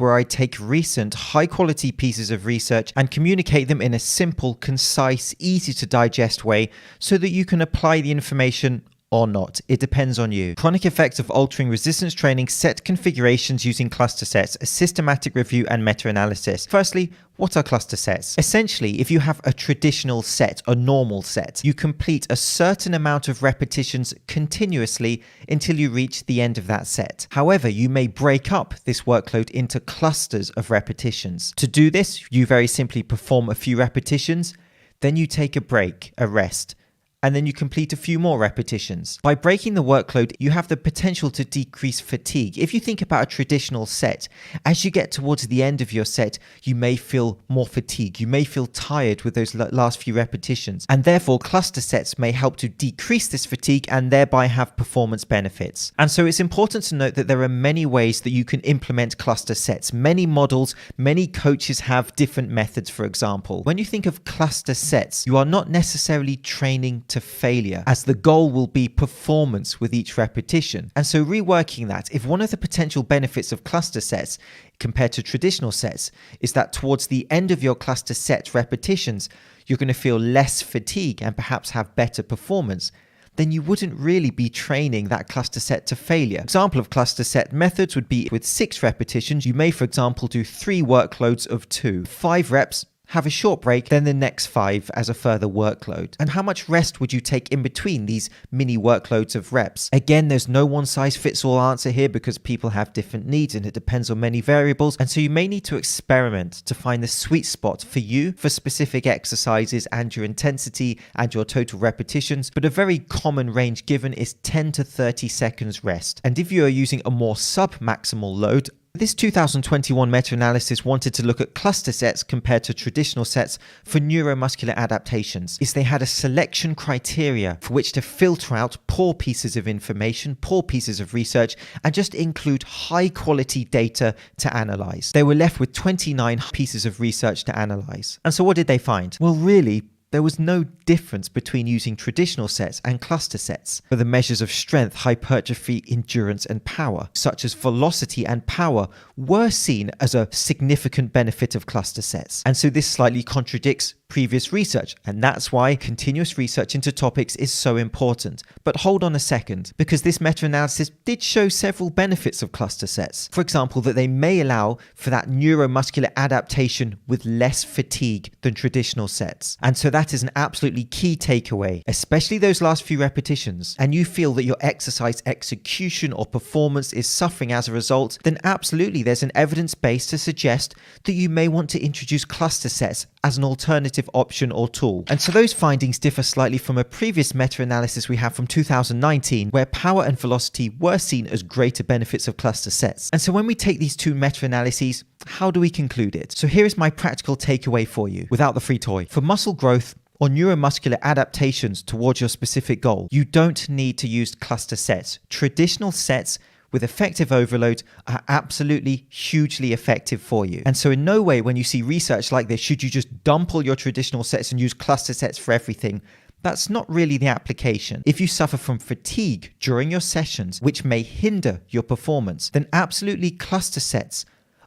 where I take recent, high-quality pieces of research and communicate them in a simple, concise, easy-to-digest way so that you can apply the information or not. It depends on you. Chronic effects of altering resistance training, set configurations using cluster sets, a systematic review and meta-analysis. Firstly, what are cluster sets? Essentially, if you have a traditional set, a normal set, you complete a certain amount of repetitions continuously until you reach the end of that set. However, you may break up this workload into clusters of repetitions. To do this, you very simply perform a few repetitions, then you take a break, a rest, and then you complete a few more repetitions. By breaking the workload, you have the potential to decrease fatigue. If you think about a traditional set, as you get towards the end of your set, you may feel more fatigue. You may feel tired with those last few repetitions. And therefore, cluster sets may help to decrease this fatigue and thereby have performance benefits. And so it's important to note that there are many ways that you can implement cluster sets. Many models, many coaches have different methods, for example. When you think of cluster sets, you are not necessarily training to failure, as the goal will be performance with each repetition. And so reworking that, if one of the potential benefits of cluster sets compared to traditional sets is that towards the end of your cluster set repetitions, you're going to feel less fatigue and perhaps have better performance, then you wouldn't really be training that cluster set to failure. Example of cluster set methods would be with 6 repetitions. You may, for example, do 3 workloads of 2. 5 reps, have a short break, then the next 5 as a further workload. And how much rest would you take in between these mini workloads of reps? Again, there's no one size fits all answer here because people have different needs and it depends on many variables. And so you may need to experiment to find the sweet spot for you for specific exercises and your intensity and your total repetitions. But a very common range given is 10 to 30 seconds rest. And if you are using a more sub-maximal load, this 2021 meta-analysis wanted to look at cluster sets compared to traditional sets for neuromuscular adaptations. They had a selection criteria for which to filter out poor pieces of information, poor pieces of research, and just include high quality data to analyze. They were left with 29 pieces of research to analyze. And so what did they find? Well, really, there was no difference between using traditional sets and cluster sets for the measures of strength, hypertrophy, endurance, and power, such as velocity and power, were seen as a significant benefit of cluster sets. And so this slightly contradicts previous research, and that's why continuous research into topics is so important. But hold on a second, because this meta-analysis did show several benefits of cluster sets. For example, that they may allow for that neuromuscular adaptation with less fatigue than traditional sets. And so that is an absolutely key takeaway, especially those last few repetitions, and you feel that your exercise execution or performance is suffering as a result, then absolutely there's an evidence base to suggest that you may want to introduce cluster sets as an alternative option or tool. And so those findings differ slightly from a previous meta-analysis we have from 2019, where power and velocity were seen as greater benefits of cluster sets. And so when we take these two meta-analyses, how do we conclude it? So here is my practical takeaway for you, without the free toy. For muscle growth or neuromuscular adaptations towards your specific goal, you don't need to use cluster sets. Traditional sets with effective overload are absolutely hugely effective for you. And so in no way when you see research like this should you just dump all your traditional sets and use cluster sets for everything. That's not really the application. If you suffer from fatigue during your sessions, which may hinder your performance, then absolutely cluster sets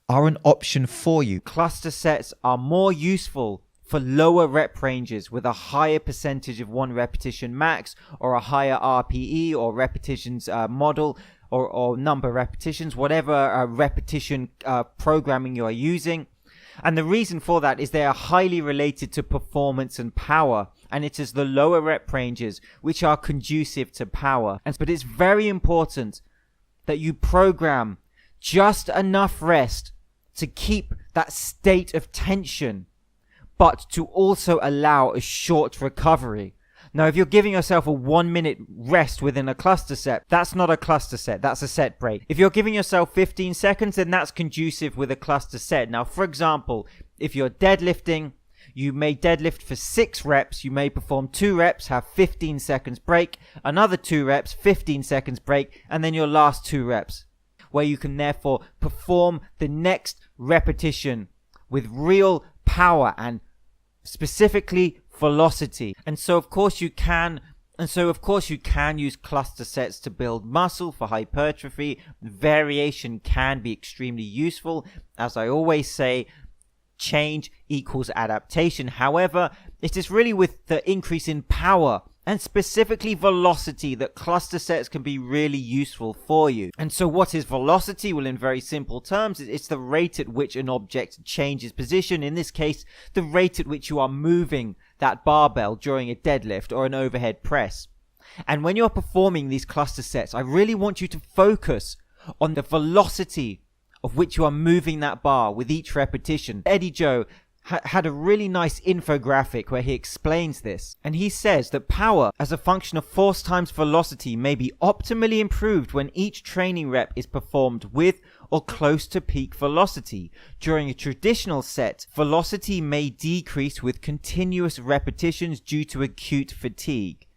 are an option for you. Cluster sets are more useful for lower rep ranges with a higher percentage of one repetition max or a higher RPE or repetitions model or number of repetitions, whatever repetition programming you are using. And the reason for that is they are highly related to performance and power. And it is the lower rep ranges which are conducive to power. But it's very important that you program just enough rest to keep that state of tension, but to also allow a short recovery. Now, if you're giving yourself a 1 minute rest within a cluster set, that's not a cluster set, that's a set break. If you're giving yourself 15 seconds, then that's conducive with a cluster set. Now, for example, if you're deadlifting, you may deadlift for 6 reps, you may perform 2 reps, have 15 seconds break, another 2 reps, 15 seconds break, and then your last 2 reps, where you can therefore perform the next repetition with real power and specifically velocity. And so of course you can And so, of course, you can use cluster sets to build muscle for hypertrophy. Variation can be extremely useful. As I always say, change equals adaptation. However, it is really with the increase in power and specifically velocity that cluster sets can be really useful for you. And so what is velocity? Well, in very simple terms, it's the rate at which an object changes position. In this case, the rate at which you are moving that barbell during a deadlift or an overhead press. And when you're performing these cluster sets, I really want you to focus on the velocity of which you are moving that bar with each repetition. Eddie Joe had a really nice infographic where he explains this. And he says that power as a function of force times velocity may be optimally improved when each training rep is performed with or close to peak velocity. During a traditional set, velocity may decrease with continuous repetitions due to acute fatigue.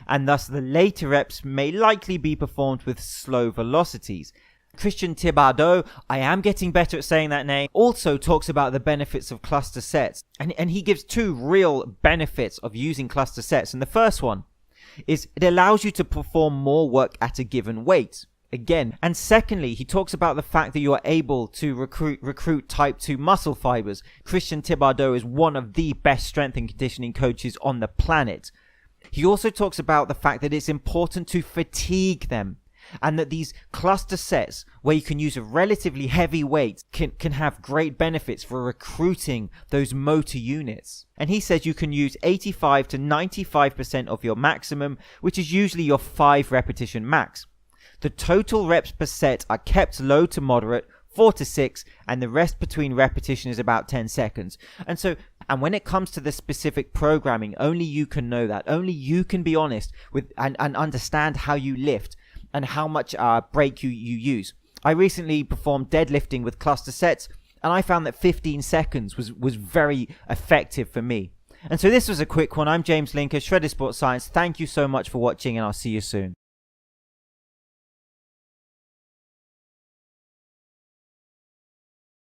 And thus the later reps may likely be performed with slow velocities. Christian Thibaudeau, I am getting better at saying that name, also talks about the benefits of cluster sets. And he gives two real benefits of using cluster sets. And the first one is it allows you to perform more work at a given weight. Again. And secondly, he talks about the fact that you are able to recruit type 2 muscle fibers. Christian Thibaudeau is one of the best strength and conditioning coaches on the planet. He also talks about the fact that it's important to fatigue them. And that these cluster sets, where you can use a relatively heavy weight, can have great benefits for recruiting those motor units. And he says you can use 85 to 95% of your maximum, which is usually your 5 repetition max. The total reps per set are kept low to moderate, 4 to 6, and the rest between repetition is about 10 seconds. And when it comes to the specific programming, only you can know that. Only you can be honest with and understand how you lift and how much break you use. I recently performed deadlifting with cluster sets, and I found that 15 seconds was very effective for me. And so this was a quick one. I'm James Linker, Shredded Sports Science. Thank you so much for watching, and I'll see you soon.